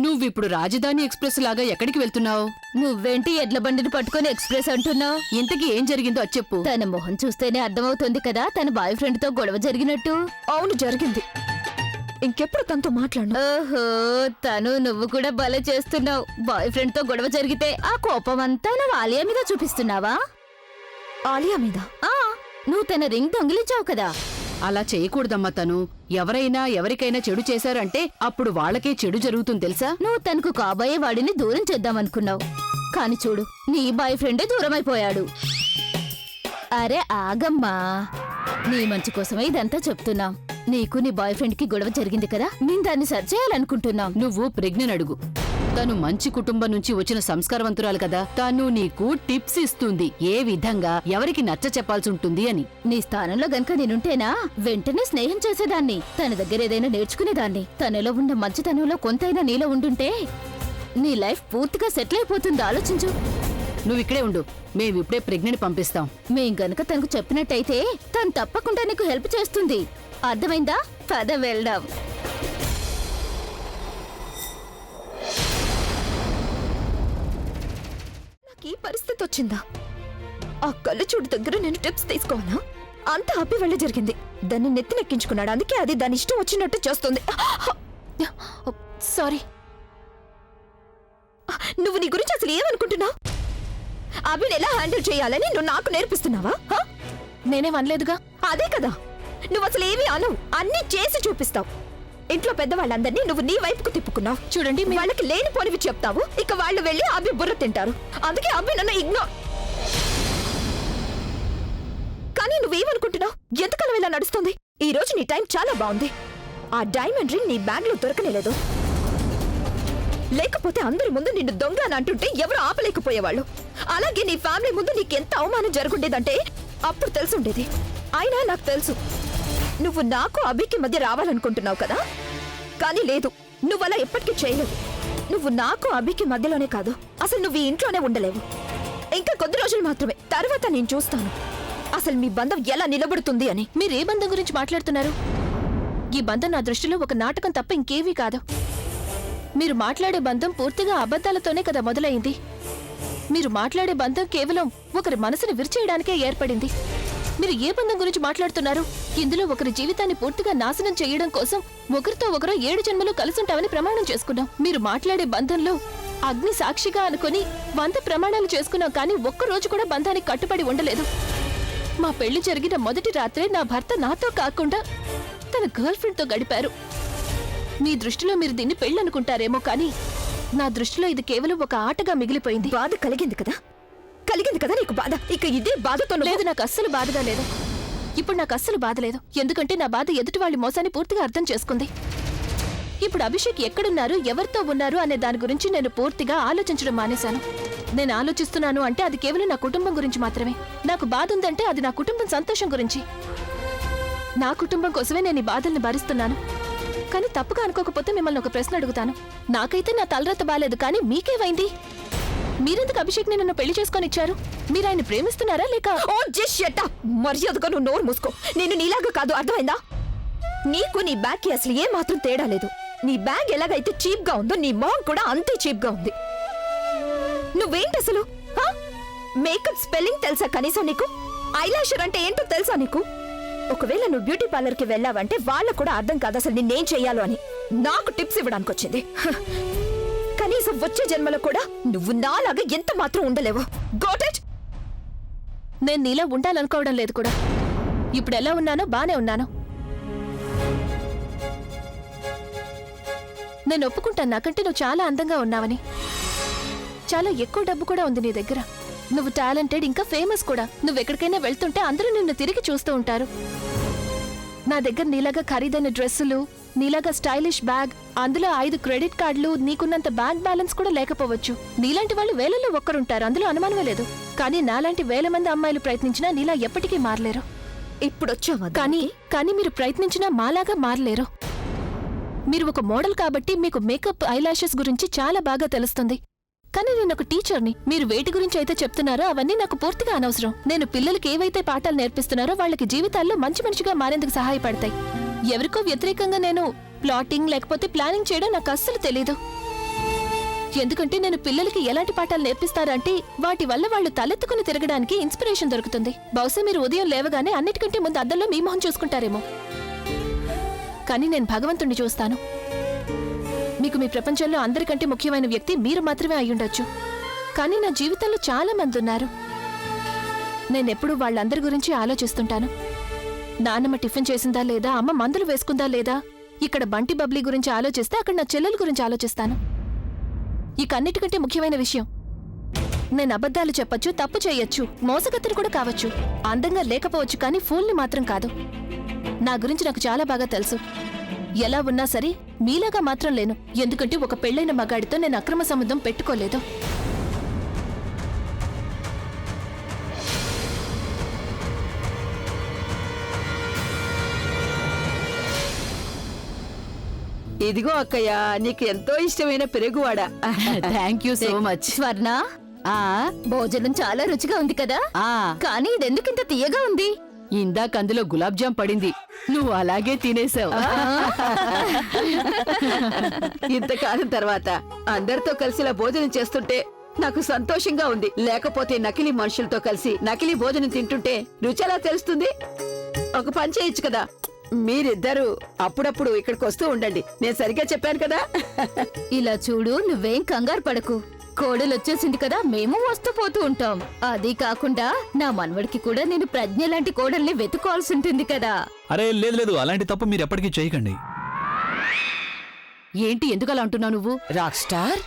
నువ్విప్పుడు రాజధాని ఎక్స్ప్రెస్ లాగా ఎక్కడికి వెళ్తున్నావు? నువ్వేంటి ఎడ్ల బండిని పట్టుకుని ఎక్స్ప్రెస్ అంటున్నావు? ఇంతకీ ఏం జరిగిందో అది చెప్పు. తన మొహం చూస్తేనే అర్థమవుతుంది కదా తన బాయ్ ఫ్రెండ్ తో గొడవ జరిగినట్టు. అవును, జరిగింది. ఇంకెప్పుడు తనతో మాట్లాడు. ఓహో, తను నువ్వు కూడా భలే చేస్తున్నావు. బాయ్ ఫ్రెండ్ తో గొడవ జరిగితే ఆ కోపం అంతా నువ్వు ఆలియా మీద చూపిస్తున్నావా? ఆలియా మీద? ఆ, నువ్వు తన రింగ్ దొంగిలించావు కదా. అలా చేయకూడదమ్మా. తను ఎవరైనా ఎవరికైనా చెడు చేశారంటే అప్పుడు వాళ్ళకే చెడు జరుగుతుంది తెలుసా? నువ్వు తనకు కాబోయే వాడిని దూరం చేద్దామనుకున్నావు, కాని చూడు నీ బాయ్ ఫ్రెండే దూరమైపోయాడు. అరే ఆగమ్మా, నీ మంచి కోసమే ఇదంతా చెప్తున్నాం. నీకు నీ బాయ్ ఫ్రెండ్ కి గొడవ జరిగింది కదా, మేము దాన్ని సరిచేయాలనుకుంటున్నాం. నువ్వు ప్రజ్ఞను అడుగు. తను మంచి కుటుంబం నుంచి వచ్చిన సంస్కారవంతురాలు కదా. తను నీకు టిప్స్ ఇస్తుంది ఏ విధంగా ఎవరికి నచ్చ చెప్పాల్సి ఉంటుంది అని. నీ స్థానంలో గనక నేనుంటేనా వెంటనే స్నేహం చేసేదాన్ని, తన దగ్గర ఏదైనా నేర్చుకునేదాన్ని. తనలో ఉన్న మంచితనంలో కొంతైనా నీలో ఉండుంటే నీ లైఫ్ పూర్తిగా సెటిల్ అయిపోతుంది. ఆలోచించు. నువ్విక్కడే ఉండు, మేమిప్పుడే ప్రజ్ఞని పంపిస్తాం. మేం గనక తనకు చెప్పినట్టయితే తను తప్పకుండా నీకు హెల్ప్ చేస్తుంది. అర్థమైందా? పద వెళ్దాం. నాకు ఈ పరిస్థితి వచ్చిందా? ఆ కళ్ళు చూడు దగ్గర నేను టిప్స్ తీసుకోవాలా? అంత హ్యాపీ వెళ్ళి జరిగింది. దాన్ని నెత్తినెక్కించుకున్నాడు, అందుకే అది దాని ఇష్టం వచ్చినట్టు చేస్తుంది. సారీ. నువ్వు నీ గురించి అసలు ఏమనుకుంటున్నావు? అభిని ఎలా హ్యాండిల్ చేయాలని నువ్వు నాకు నేర్పిస్తున్నావా? నేనేం అనలేదుగా. అదే కదా, నువ్వు అసలు ఏమీ అనవు, అన్నీ చేసి చూపిస్తావు. ఇంట్లో పెద్దవాళ్ళందరినీ నువ్వు నీ వైపుకు తిప్పుకున్నావు. చూడండి, వాళ్ళకి లేని పోనివి చెప్తావు, ఇక వాళ్ళు వెళ్ళి అభి బుర్ర తింటారు. అందుకే అభి నన్ను ఇగ్నోర్. కానీ నువ్వేమనుకుంటున్నావు? ఎంతకాలం ఇలా నడుస్తుంది? ఈ రోజు నీ టైం చాలా బాగుంది. ఆ డైమండ్ రింగ్ నీ బ్యాగ్ లో దొరకనేలేదు. లేకపోతే అందరి ముందు నిన్ను దొంగ అని అంటుంటే ఎవరు ఆపలేకపోయేవాళ్ళు. అలాగే నీ ఫ్యామిలీ ముందు నీకెంత అవమానం జరుగుండేదంటే అప్పుడు తెలుసుండేది. అయినా నాకు తెలుసు, నువ్వు నాకు అభికి మధ్య రావాలనుకుంటున్నావు కదా. కానీ లేదు, నువ్వలా ఎప్పటికీ చేయలేవు. నువ్వు నాకు అభికి మధ్యలోనే కాదు, అసలు నువ్వు ఈ ఇంట్లోనే ఉండలేవు. ఇంకా కొద్ది రోజులు మాత్రమే, తర్వాత నేను చూస్తాను అసలు మీ బంధం ఎలా నిలబడుతుంది అని. మీరే బంధం గురించి మాట్లాడుతున్నారు? ఈ బంధం నా దృష్టిలో ఒక నాటకం తప్ప ఇంకేవీ కాదు. మీరు మాట్లాడే బంధం పూర్తిగా అబద్ధాలతోనే కదా మొదలైంది. మీరు మాట్లాడే బంధం కేవలం ఒకరి మనసుని విరిచేయడానికే ఏర్పడింది. మీరు ఏ బంధం గురించి మాట్లాడుతున్నారు? ఇందులో ఒకరి జీవితాన్ని పూర్తిగా నాశనం చేయడం కోసం ఒకరితో ఒకరు 7 జన్మలు కలిసుంటామని ప్రమాణం చేసుకున్నాం. మీరు మాట్లాడే బంధంలో అగ్ని సాక్షిగా అనుకుని 100 ప్రమాణాలు చేసుకున్నాం, కానీ ఒక్కరోజు కూడా బంధానికి కట్టుబడి ఉండలేదు. మా పెళ్లి జరిగిన మొదటి రాత్రే నా భర్త నాతో కాకుండా తన గర్ల్ ఫ్రెండ్ తో గడిపారు. మీ దృష్టిలో మీరు దీన్ని పెళ్లి అనుకుంటారేమో, కానీ నా దృష్టిలో ఇది కేవలం ఒక ఆటగా మిగిలిపోయింది. బాధ కలిగింది కదా, కలిగింది కదా నీకు బాధ. ఇక ఇదే బాధతో లేదు, నాకు అస్సలు బాధగా లేదు. ఇప్పుడు నాకు అస్సలు బాధ లేదు, ఎందుకంటే నా బాధ ఎదుటి వాళ్ళ మోసాన్ని పూర్తిగా అర్థం చేసుకుంది. ఇప్పుడు అభిషేక్ ఎక్కడున్నారు, ఎవరితో ఉన్నారు అనే దాని గురించి నేను పూర్తిగా ఆలోచించడం మానేశాను. నేను ఆలోచిస్తున్నాను అంటే అది కేవలం నా కుటుంబం గురించి మాత్రమే. నాకు బాధ ఉందంటే అది నా కుటుంబం సంతోషం గురించి. నా కుటుంబం కోసమే నేను ఈ బాధల్ని భరిస్తున్నాను. కానీ తప్పుగా అనుకోకపోతే మిమ్మల్ని ఒక ప్రశ్న అడుగుతాను. నాకైతే నా తలరాత బాలేదు, కానీ మీకేమైంది? మీరెందుకు అభిషేక్ నన్ను పెళ్లి చేసుకొని ఇచ్చారు? మీరు ఆయన ప్రేమిస్తున్నారా లేక? ఓ జస్ట్ షట్ అప్. మర్యాదగా నువ్వు నోరు మూసుకో. నేను నీలాగా కాదు, అర్థమైందా? నీకు నీ బ్యాగ్ కి అసలు ఏ మాత్రం తేడా లేదు. నీ బ్యాగ్ ఎలాగైతే చీప్ గా ఉందో నీ మామ్ కూడా అంతే చీప్ గా ఉంది. నువ్వేంటి అసలు? మేకప్ స్పెల్లింగ్ తెలుసా కనీసం నీకు? ఐలాషర్ అంటే ఏంటో తెలుసా నీకు? ఒకవేళ నువ్వు బ్యూటీ పార్లర్ కి వెళ్ళావంటే వాళ్ళకు కూడా అర్థం కాదు అసలు నిన్నేం చెయ్యాలో అని. నాకు టిప్స్ ఇవ్వడానికి వచ్చింది. కనీసం వచ్చే జన్మలో కూడా నువ్వు నాలాగా ఎంత మాత్రం ఉండలేవు. Got it? నేను నీలా ఉండాలనుకోవడం లేదు కూడా. ఇప్పుడు ఎలా ఉన్నానో బానే ఉన్నాను. నేను ఒప్పుకుంటాను, నాకంటే నువ్వు చాలా అందంగా ఉన్నావని. చాలా ఎక్కువ డబ్బు కూడా ఉంది నీ దగ్గర. నువ్వు టాలెంటెడ్, ఇంకా ఫేమస్ కూడా. నువ్వెక్కడికైనా వెళ్తుంటే అందరూ నిన్ను తిరిగి చూస్తూ ఉంటారు. నా దగ్గర నీలాగా ఖరీదైన డ్రెస్సులు, నీలాగా స్టైలిష్ బ్యాగ్, అందులో 5 క్రెడిట్ కార్డులు, నీకున్నంత బ్యాంక్ బ్యాలెన్స్ కూడా లేకపోవచ్చు. నీలాంటి వాళ్ళు వేలల్లో ఒక్కరుంటారు, అందులో అనుమానమే లేదు. కానీ నాలాంటి 1000 మంది అమ్మాయిలు ప్రయత్నించినా నీలా ఎప్పటికీ మారలేరు. ఇప్పుడొచ్చావా? కానీ మీరు ప్రయత్నించినా మాలాగా మారలేరు. మీరు ఒక మోడల్ కాబట్టి మీకు మేకప్, ఐలాషెస్ గురించి చాలా బాగా తెలుస్తుంది. కానీ నేను ఒక టీచర్ని. మీరు వేటి గురించి అయితే చెప్తున్నారో అవన్నీ నాకు పూర్తిగా అనవసరం. నేను పిల్లలకి ఏవైతే పాఠాలు నేర్పిస్తున్నారో వాళ్ళకి జీవితాల్లో మంచి మనిషిగా మారేందుకు సహాయపడతాయి. ఎవరికో వ్యతిరేకంగా నేను ప్లాటింగ్ లేకపోతే ప్లానింగ్ చేయడం నాకు అస్సలు తెలీదు. ఎందుకంటే నేను పిల్లలకి ఎలాంటి పాఠాలు నేర్పిస్తారంటే వాటి వల్ల వాళ్ళు తలెత్తుకుని తిరగడానికి ఇన్స్పిరేషన్ దొరుకుతుంది. బహుశా మీరు ఉదయం లేవగానే అన్నిటికంటే ముందు అద్దంలో మీ మొహం చూసుకుంటారేమో, కానీ నేను భగవంతుణ్ణి చూస్తాను. మీకు మీ ప్రపంచంలో అందరికంటే ముఖ్యమైన వ్యక్తి మీరు మాత్రమే అయ్యుండొచ్చు, కానీ నా జీవితంలో చాలా మంది ఉన్నారు. నేనెప్పుడూ వాళ్ళందరి గురించి ఆలోచిస్తుంటాను. నాన్నమ్మ టిఫిన్ చేసిందా లేదా, అమ్మ మందులు వేసుకుందా లేదా, ఇక్కడ బంటి బబ్లీ గురించి ఆలోచిస్తే అక్కడ నా చెల్లెల గురించి ఆలోచిస్తాను. ఇక అన్నిటికంటే ముఖ్యమైన విషయం, నేను అబద్ధాలు చెప్పొచ్చు, తప్పు చేయొచ్చు, మోసగత్తెను కూడా కావచ్చు, అందంగా లేకపోవచ్చు, కానీ ఫూల్ని మాత్రం కాదు. నా గురించి నాకు చాలా బాగా తెలుసు. ఎలా ఉన్నా సరే మీలాగా మాత్రం లేను, ఎందుకంటే ఒక పెళ్ళైన మగాడితో నేను అక్రమ సంబంధం పెట్టుకోలేదు. ఇదిగో అక్కయ్య, నీకు ఎంతో ఇష్టమైన పెరుగువాడ. Thank you so much. Swarna, ఆ భోజనం చాలా రుచిగా ఉంది కదా, ఆ కానీ ఇదెందుకింత తీయగా ఉంది? ఇందాక అందులో గులాబ్ జామ్ పడింది, నువ్వు అలాగే తినేసావు. ఇంతకాలం తర్వాత అందరితో కలిసి ఇలా భోజనం చేస్తుంటే నాకు సంతోషంగా ఉంది. లేకపోతే నకిలీ మనుషులతో కలిసి నకిలీ భోజనం తింటుంటే రుచి ఎలా తెలుస్తుంది? ఒక పని చేయొచ్చు కదా, మీరిద్దరూ అప్పుడప్పుడు ఇక్కడికి వస్తూ ఉండండి. నేను సరిగ్గా చెప్పాను కదా? ఇలా చూడు, నువ్వేం కంగారు పడకు. కోడలొచ్చేసింది కదా, మేము వస్తూ పోతూ ఉంటాం. అది కాకుండా నా మనవడికి కూడా నేను ప్రజ్ఞ లాంటి కోడల్ని వెతుకోవాల్సి ఉంటుంది కదా. అరే లేదు లేదు, అలాంటి తప్పు మీరు ఎప్పటికీ చేయకండి. ఏంటి ఎందుకు అలా అంటున్నావు నువ్వు? రాక్ స్టార్,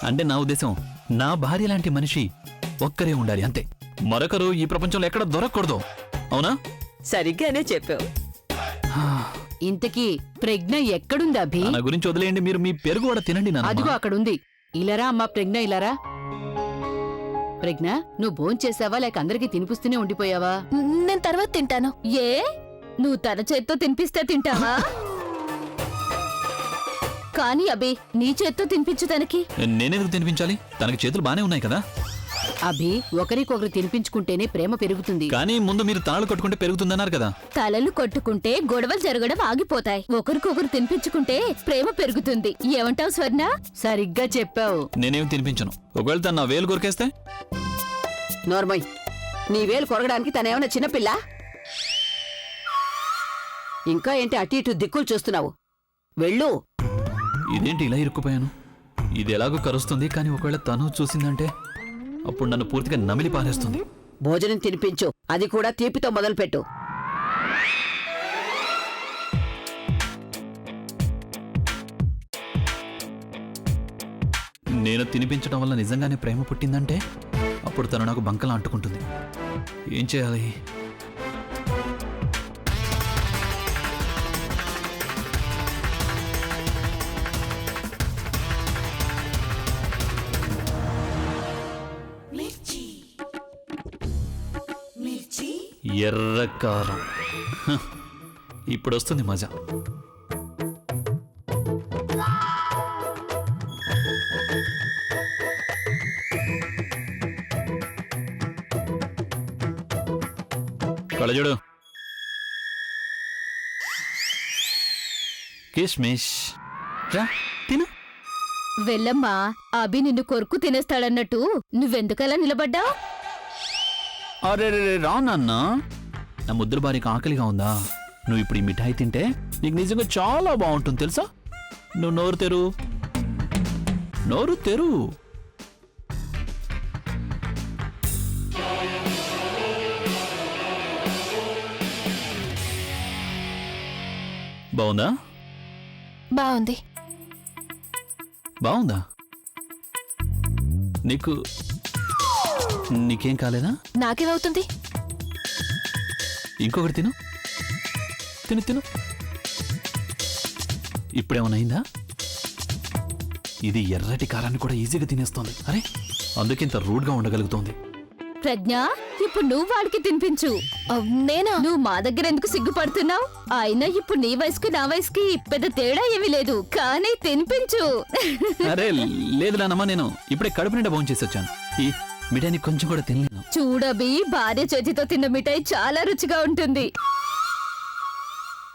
అంటే నా ఉద్దేశం, నా భార్య లాంటి మనిషి ఒక్కరే ఉండాలి అంతే. మరొకరు ఈ ప్రపంచంలో ఎక్కడ దొరకకూడదు, అవునా? సరిగ్గానే చెప్పావు. ఇంతకీ ప్రజ్ఞ ఎక్కడుంది అభి? నా గురించి వదిలేయండి, మీరు మీ పెరుగు కూడా తినండి. అదిగో నాన్న అక్కడుంది. ఇలారా అమ్మా ప్రజ్ఞ, ఇలారా. ప్రజ్ఞ, నువ్వు భోంచేసావా లేక అందరికీ తినిపిస్తూనే ఉండిపోయావా? నేను తర్వాత తింటాను. ఏ, నువ్వు తన చేత్తో తినిపిస్తే తింటావా? కానీ అబి, నీ చేత్తో తినిపించు తనకి. నేనెందుకు తినిపించాలి? తనకి చేతులు బానే ఉన్నాయి కదా. అభి, ఒకరికొకరు తినిపించుకుంటేనే ప్రేమ పెరుగుతుంది. కానీ ముందు మీరు తాళాలు కట్టుకుంటే పెరుగుతుందన్నారు కదా. తలలు కొట్టుకుంటే గొడవలు జరగడం ఆగిపోతాయి, ఒకరికొకరు తినిపించుకుంటే ప్రేమ పెరుగుతుంది. ఏమంటావు స్వర్ణ? సరిగ్గా చెప్పావు. నేనేం తినిపించను. ఒకవేళ తను నా వేలు కొరికేస్తే? నోర్మయ్, నీ వేలు కొరగడానికి తనేమన్నా చిన్నపిల్ల? ఇంకా ఏంటి అటు ఇటు దిక్కులు చూస్తున్నావు? వెళ్ళు. ఇదేంటి ఇలా ఇరుక్కుపోయాను? ఇది ఎలాగో కరుస్తుంది, కానీ ఒకవేళ తను చూసిందంటే అప్పుడు నన్ను పూర్తిగా నమిలి పారేస్తుంది. భోజనం తినిపించు, అది కూడా తీపితో మొదలుపెట్టు. నేను తినిపించడం వల్ల నిజంగానే ప్రేమ పుట్టిందంటే అప్పుడు తను నాకు బంకలా అంటుకుంటుంది. ఏం చేయాలి? ఎర్ర కారం. హ, ఇప్పుడు వస్తుంది మజా. కళ్ళజోడు. కిస్మిస్. రా తిను. వెళ్ళమ్మా, అభి నిన్ను కొరుకు తినేస్తాడన్నట్టు నువ్వెందుకలా నిలబడ్డా? అరే రా నాన్న, నా ముద్దుల భార్యకి ఆకలిగా ఉందా? నువ్వు ఇప్పుడు ఈ మిఠాయి తింటే నీకు నిజంగా చాలా బాగుంటుంది తెలుసా. నువ్వు నోరు తెరు, నోరు తెరు. బాగుందా? బాగుంది. బాగుందా? నీకేం కాలేదా? నాకేమవుతుంది? ఇంకొకటి తిను, తిను తిను. ఇప్పుడేమన్నా అయిందా? ఇది ఎర్రటి కారాన్ని కూడా ఈజీగా తినేస్తోంది. అరే, అందుకింత రూడ్గా ఉండగలుగుతోంది. ప్రజ్ఞ, ఇప్పుడు నువ్వు వాడికి తినిపించు. నేనా? నువ్వు మా దగ్గర ఎందుకు సిగ్గుపడుతున్నావు? అయినా ఇప్పుడు నీ వయసుకి నా వయసుకి పెద్ద తేడా ఏమీ లేదు, కానీ తినిపించు. అరే లేదు నానమ్మా, నేను ఇప్పుడే కడుపు నిండా భోంచేసి వచ్చాను. ఈ మిఠాయిని కొంచెం కూడా తినలేను. చూడబి, భార్య చేతితో తిన్న మిఠాయి చాలా రుచిగా ఉంటుంది.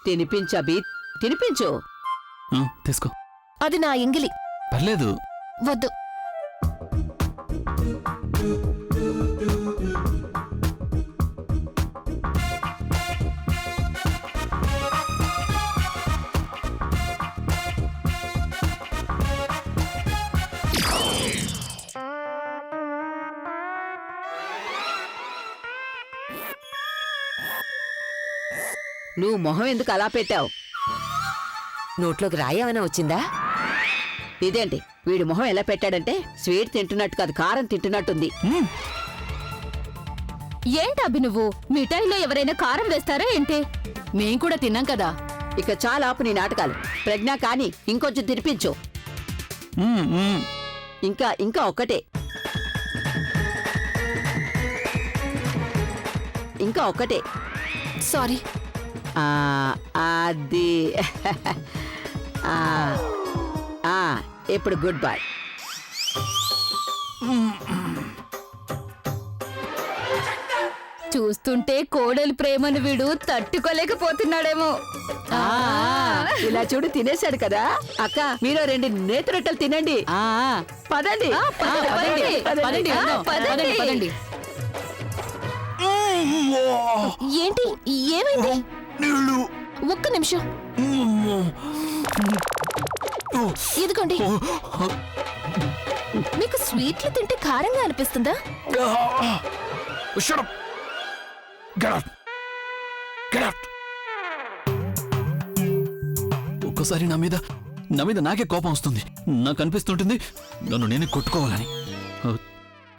తినిపించబి, తినిపించు. తీసుకో. అది నా ఎంగిలి. పర్లేదు, వద్దు. నువ్వు మొహం ఎందుకు అలా పెట్టావు? నోట్లోకి రాయేమైనా వచ్చిందా? ఇదేంటి వీడి మొహం ఎలా పెట్టాడంటే స్వీట్ తింటున్నట్టు కాదు, కారం తింటున్నట్టుంది. ఏంటబ్బి నువ్వు మిఠాయిలో ఎవరైనా కారం వేస్తారా ఏంటి? మేం కూడా తిన్నాం కదా. ఇక చాలా ఆపు నీ నాటకాలు. ప్రజ్ఞ కానీ ఇంకొంచెం తినిపించు. ఇంకా ఇంకా ఒక్కటే, ఇంకా ఒక్కటే. సారీ. అది ఇప్పుడు గుడ్ బై. చూస్తుంటే కోడలి ప్రేమను వీడు తట్టుకోలేకపోతున్నాడేమో. ఇలా చూడు తినేశాడు కదా. అక్క మీరు 2 నేతిరొట్టెలు తినండి. పదండి పదండి, పదండి, వెళ్దాం. పదండి, పదండి. ఏంటి ఏమైంది? ఒక్క నిమిషం. ఇదిగోండి. మీకు స్వీట్లు తింటే కారంగా అనిపిస్తుందా? Shut up! Get out! Get out! ఒక్కోసారి నా మీద నాకే కోపం వస్తుంది. నాకు అనిపిస్తుంటుంది నన్ను నేనే కొట్టుకోవాలని.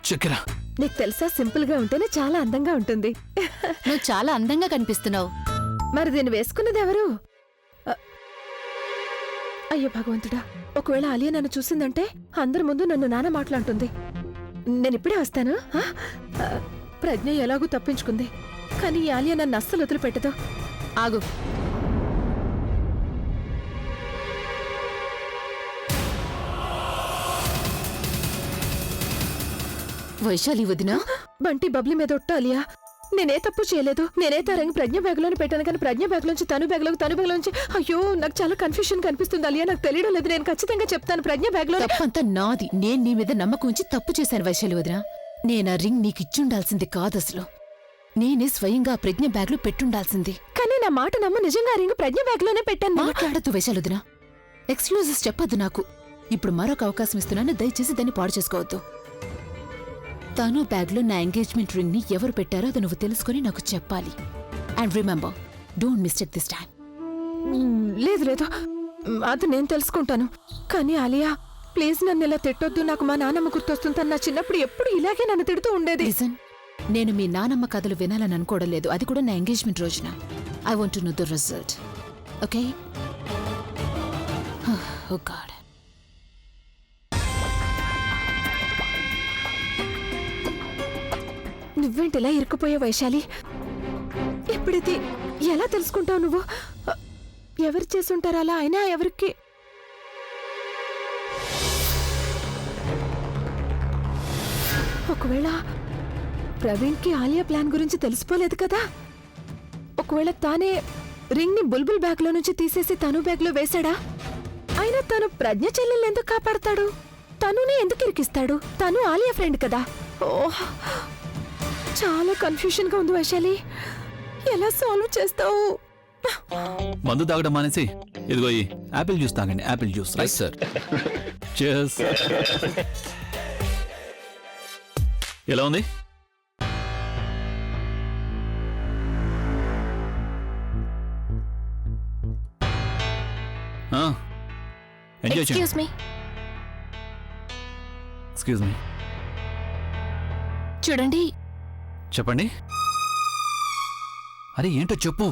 చక్కెర, నీకు తెలుసా, సింపుల్ గా ఉంటేనే చాలా అందంగా ఉంటుంది. నువ్వు చాలా అందంగా కనిపిస్తున్నావు. మరి దీన్ని వేసుకున్నది ఎవరు? అయ్యో భగవంతుడా, ఒకవేళ ఆలియా నన్ను చూసిందంటే అందరి ముందు నన్ను నాన్న మాట్లాడుతుంది. నేను ఇప్పుడే వస్తాను. ప్రజ్ఞ ఎలాగూ తప్పించుకుంది, కానీ ఈ ఆలియా నన్ను అస్సలు వదిలిపెట్టదు. ఆగు. వైశాలి వదినా, బంటి బబ్లీ మీద ఒట్టు ఆలియా. నేనే తప్పు చేయలేదు. నేనే తరంగి ప్రజ్ఞ బ్యాగ్లోని పెట్టాను, కానీ ప్రజ్ఞ బ్యాగ్లోంచి తను బ్యాగ్లోంచి. అయ్యో నాకు చాలా కన్ఫ్యూషన్ కనిపిస్తుంది ఆలియా. నాకు తెలియడం లేదు. నేను ఖచ్చితంగా చెప్తాను, ప్రజ్ఞ బ్యాగ్లో. తప్పంతా నాది. నేను నీ మీద నమ్మకం ఉంచి తప్పు చేశాను వైశాలి వదినా. నేను ఆ రింగ్ నీకు ఇచ్చుండాల్సింది కాదసలు. నేనే స్వయంగా ఆ ప్రజ్ఞ బ్యాగ్లో పెట్టుండాల్సింది. కానీ నా మాట నమ్ము, నిజంగా రింగ్ ప్రజ్ఞ బ్యాగ్లోనే పెట్టాను. మాట్లాడద్దు వైశాలి వదినా. ఎక్స్క్లూజివ్స్ చెప్పొద్దు నాకు. ఇప్పుడు మరొక అవకాశం ఇస్తున్నాను, దయచేసి దాన్ని పాడు చేసుకోవద్దు. తను బ్యాగ్లో నా ఎంగేజ్మెంట్ రింగ్ ని ఎవరు పెట్టారో అది నువ్వు తెలుసుకుని నాకు చెప్పాలి. And remember, don't mistake this time. లేదు లేదు, అది నేను తెలుసుకుంటాను. కానీ ఆలియా ప్లీజ్ నన్ను ఇలా తిట్టొద్దు. నాకు మా నాన్నమ్మ గుర్తొస్తుంది. నా చిన్నప్పుడు ఎప్పుడు ఇలాగే నన్ను తిడుతూ ఉండేది. లిసన్, నేను మీ నానమ్మ కథలు వినాలని అనుకోవడం లేదు. అది కూడా నా ఎంగేజ్మెంట్ రోజున. I want to know the result. Okay? Oh God. నువ్వేంటి ఇలా ఇరుక్కుపోయే వైశాలి? ఇప్పుడిది ఎలా తెలుసుకుంటావు నువ్వు? ఎవరు చేసుంటారు అలా? అయినా ఎవరికి? ఒకవేళ ప్రవీణ్కి ఆలియా ప్లాన్ గురించి తెలిసిపోలేదు కదా? ఒకవేళ తానే రింగ్ ని బుల్బుల్ బ్యాగ్ లో నుంచి తీసేసి తను బ్యాగ్ లో వేశాడా? అయినా తను ప్రజ్ఞ చెల్లెల్ని ఎందుకు కాపాడతాడు? తనుని ఎందుకు ఇరికిస్తాడు? తను ఆలియా ఫ్రెండ్ కదా. ఓహ్, చాలా కన్ఫ్యూషన్ గా ఉంది వైశాలి. ఎలా సాల్వ్ చేస్తావు? మందు తాగడం మానేసి ఇదిగో ఈ యాపిల్ జ్యూస్ తాగండి. Apple juice. Right sir. Cheers. ఎలా ఉంది? ఎంజాయ్ చేయండి. Excuse me. Excuse me. చూడండి. చెప్పండి. అరే ఏంటో చెప్పు.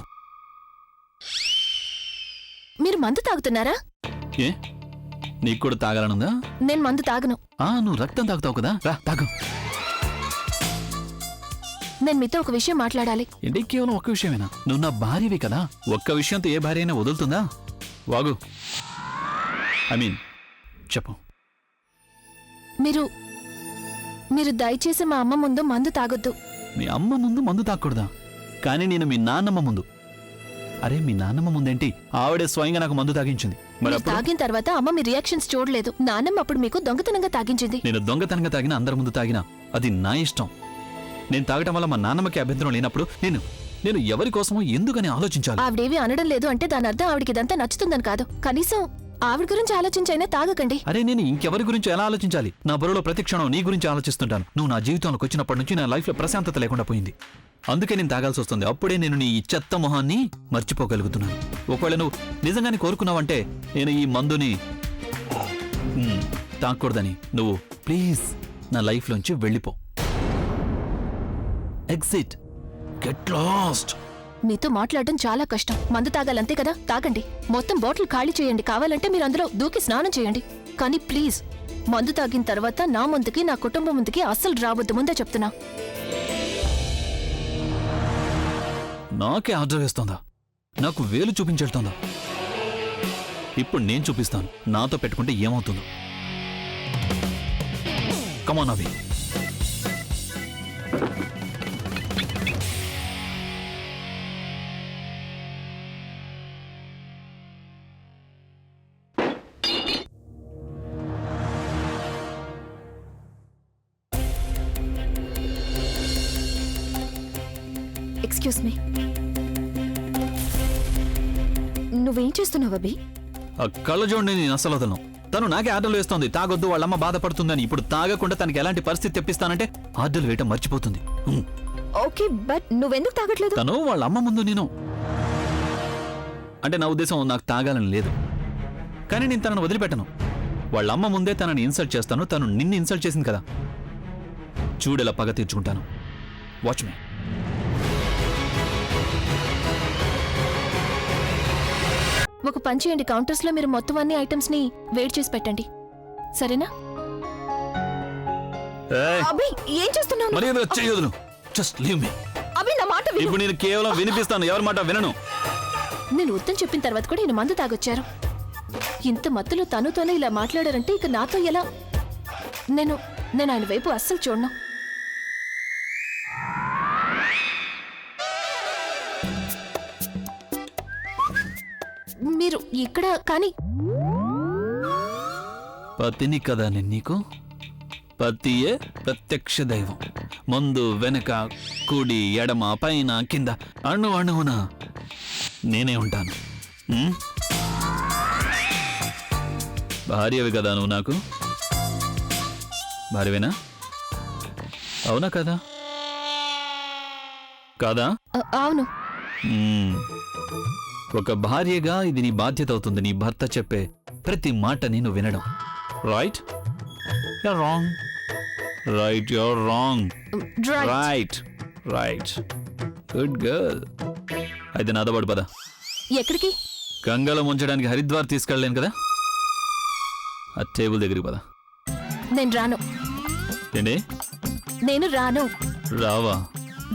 మీరు మందు తాగుతున్నారా? ఏ నీకు కూడా తాగాలనుందా? నేను మందు తాగను. నువ్వు రక్తం తాగుతావు కదా, రా తాగు. నేను మీతో ఒక విషయం మాట్లాడాలి. ఏంటి కేవలం ఒక్క విషయమేనా? నువ్వు నా భార్యవి కదా. ఒక్క విషయంతో ఏ భార్య అయినా వదులుతుందా? వాగు. ఐ మీన్ చెప్పు. మీరు దయచేసి మా అమ్మ ముందు మందు తాగొద్దు. మీ అమ్మ ముందు మందు తాగకూడదా? కానీ నేను మీ నాన్నమ్మ ముందు. అరే మీ నాన్నమ్మ ముందేంటి? ఆవిడే స్వయంగా నాకు మందు తాగించింది. మరి మీరు అప్పుడు తాగిన తర్వాత అమ్మ మీ రియాక్షన్స్ చూడలేదు. నాన్నమ్మ అప్పుడు మీకు దొంగతనంగా తాగించింది. నేను దొంగతనంగా తాగినా అందరి ముందు తాగినా అది నా ఇష్టం. నేను తాగటం వల్ల మా నాన్నమ్మకి అభ్యంతరం లేనప్పుడు నేను ఎవరి కోసమో ఎందుకని ఆలోచించాలి? ఆవిడేవి అనడం లేదు అంటే దాని అర్థం ఆవిడకి ఇదంతా నచ్చుతుందని కాదు. కనీసం ఆవిడ గురించి ఆలోచించైనా తాగకండి. అరే నేను ఇంకెవరి గురించి ఎలా ఆలోచించాలి? నా బరువులో ప్రతి క్షణం నీ గురించి ఆలోచిస్తుంటాను. నువ్వు నా జీవితంలోకి వచ్చినప్పటి నుంచి నా లైఫ్లో ప్రశాంతత లేకుండా పోయింది. అందుకే నేను తాగాల్సి వస్తుంది. అప్పుడే నేను నీ ఈ చెత్త మొహాన్ని మర్చిపోగలుగుతున్నాను. ఒకవేళ నువ్వు నిజంగానే కోరుకున్నావంటే నేను ఈ మందుని తాగకూడదని నువ్వు ప్లీజ్ నా లైఫ్లోంచి వెళ్ళిపో. ఎగ్జిట్. Get lost. మీతో మాట్లాడడం చాలా కష్టం. మందు తాగాలంతే కదా, తాగండి. మొత్తం బాటిల్ ఖాళీ చేయండి. కావాలంటే మీరు అందులో దూకి స్నానం చేయండి. కానీ ప్లీజ్ మందు తాగిన తర్వాత నా ముందుకి నా కుటుంబం ముందుకి అస్సలు రావద్దు. ముందే చెప్తున్నా. నాకే ఆర్డర్ వేస్తోందా? నాకు వేలు చూపించెళ్తోందా? ఇప్పుడు నేను చూపిస్తాను నాతో పెట్టుకుంటే ఏమవుతుందో. కమాన్ అవి. ఎక్స్క్యూజ్ మీ, నువ్వేం చేస్తున్నావు అభి? ఆ కళ్ళజోడిని నేను అసలు వదలను. తను నాకే ఆర్డర్లు వేస్తోంది. తాగొద్దు, వాళ్ళమ్మ బాధపడుతుందని. ఇప్పుడు తాగకుండా తనకి ఎలాంటి పరిస్థితి తెప్పిస్తానంటే ఆర్డర్లు వేయటం మర్చిపోతుంది. ఓకే, బట్ నువ్వెందుకు తాగట్లేదు? తను వాళ్ళ అమ్మ ముందు అంటే నా ఉద్దేశం నాకు తాగాలని లేదు, కానీ నేను తనను వదిలిపెట్టను. వాళ్ళ అమ్మ ముందే తనని ఇన్సల్ట్ చేస్తాను. తను నిన్ను ఇన్సల్ట్ చేసింది కదా, చూడేలా పగ తీర్చుకుంటాను. వాచ్ మీ. ఒక పని చేయండి, కౌంటర్స్ లో మీరు మొత్తం అన్ని ఐటమ్స్ ని వేట్ చేసి పెట్టండి, సరేనా? అభి, ఏం చేస్తున్నావు? మర్యాదగా చేయొద్దు. Just leave me. అభి, నా మాట విను. ఇప్పుడు నేను కేవలం వినిపిస్తాను, ఎవరి మాట వినను. నేను ఉత్తరం చెప్పిన తర్వాత కూడా ఈయన మందు తాగొచ్చారు. ఇంత మత్తులో తనుతోనే ఇలా మాట్లాడారంటే ఇక నాతో ఎలా? నేను ఆయన వైపు అస్సలు చూడను. మీరు ఇక్కడ కానీ పతిని కదా నేను నీకు. పతియే ప్రత్యక్ష దైవం. ముందు వెనక, కుడి ఎడమ, పైన కింద, అణువున నేనే ఉంటాను. భార్యవి కదా నువ్వు నాకు. భార్యవేనా? అవునా కదా? కాదా? అవును. ఒక భార్యగా ఇది నీ బాధ్యత అవుతుంది. నీ భర్త చెప్పే ప్రతి మాటని నువ్వు వినడం. Right? You're wrong. Right, you're wrong. Right. Good girl. అయితే నాతో పాటు పద. ఎక్కడికి? గంగలో ముంచడానికి హరిద్వార్ తీసుకెళ్ళలేను కదా, ఆ టేబుల్ దగ్గరికి పద. నేను రాను. ఏంటి? నేను రాను. రావా?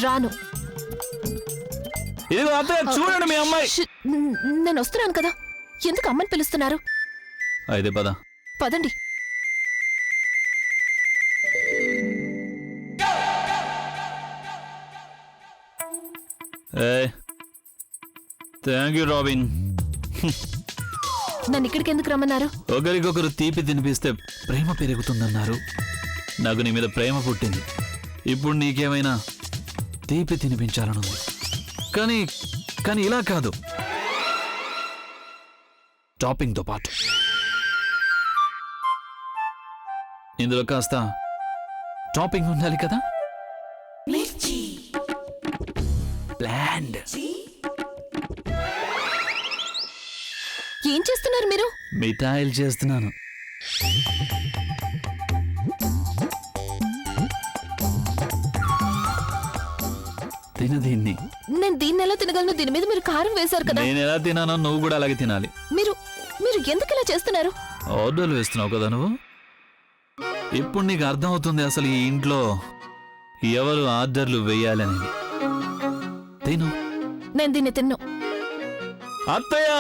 రాను. ఇదిగో అత్తయ్య, చూడండి మీ అమ్మాయి. నేను వస్తున్నాను కదా, ఎందుకు అమ్మని పిలుస్తున్నారు? అయితే పద. పదండి. Thank you robin. నన్ను ఇక్కడికి ఎందుకు రమ్మన్నారు? ఒకరికొకరు తీపి తినిపిస్తే ప్రేమ పెరుగుతుందన్నారు. నాకు నీ మీద ప్రేమ పుట్టింది. ఇప్పుడు నీకేమైనా తీపి తినిపించాలనుంది. కానీ ఇలా కాదు, టాపింగ్తో పాటు. ఇందులో కాస్త టాపింగ్ ఉండాలి కదా. బ్లాండ్. ఏం చేస్తున్నారు మీరు? మిఠాయిలు చేస్తున్నాను. తిను దీన్ని. నేను దీన్ని ఎలా తినగలను? దీని మీద మీరు కారం వేశారు కదా. నేను ఎలా తినానో నువ్వు కూడా అలాగే తినాలి. మీరు ఎందుకు ఇలా చేస్తున్నారు? ఆర్డర్లు వేస్తున్నావు కదా నువ్వు. ఇప్పుడు నీకు అర్థమవుతుంది అసలు ఈ ఇంట్లో ఎవరు ఆర్డర్లు వేయాలనేది. తిను. నేను దీన్ని తిన్ను. అత్తయ్య,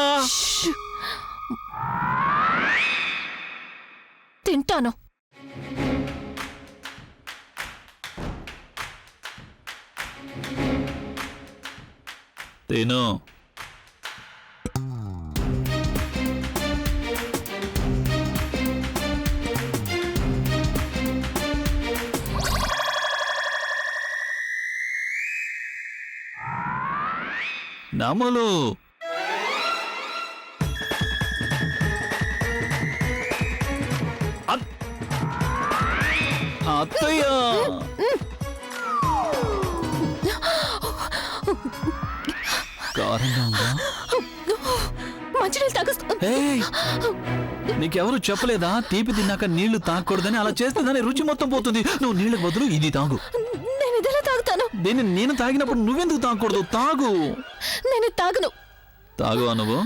తింటాను. తిను. నమలు అత్తయ్య కారంగా ఉందా? మంచినీళ్ళు తాగొస్తా. ఏయ్, నీకెవరు చెప్పలేదా తీపి తిన్నాక నీళ్లు తాగకూడదని? అలా చేస్తే దాని రుచి మొత్తం పోతుంది. నువ్వు నీళ్ళకి బదులు ఇది తాగు. నేను ఇదెలా తాగుతాను? దీన్ని నేను తాగినప్పుడు నువ్వెందుకు తాగకూడదు? తాగు. నేను తాగను. తాగు నువ్వు.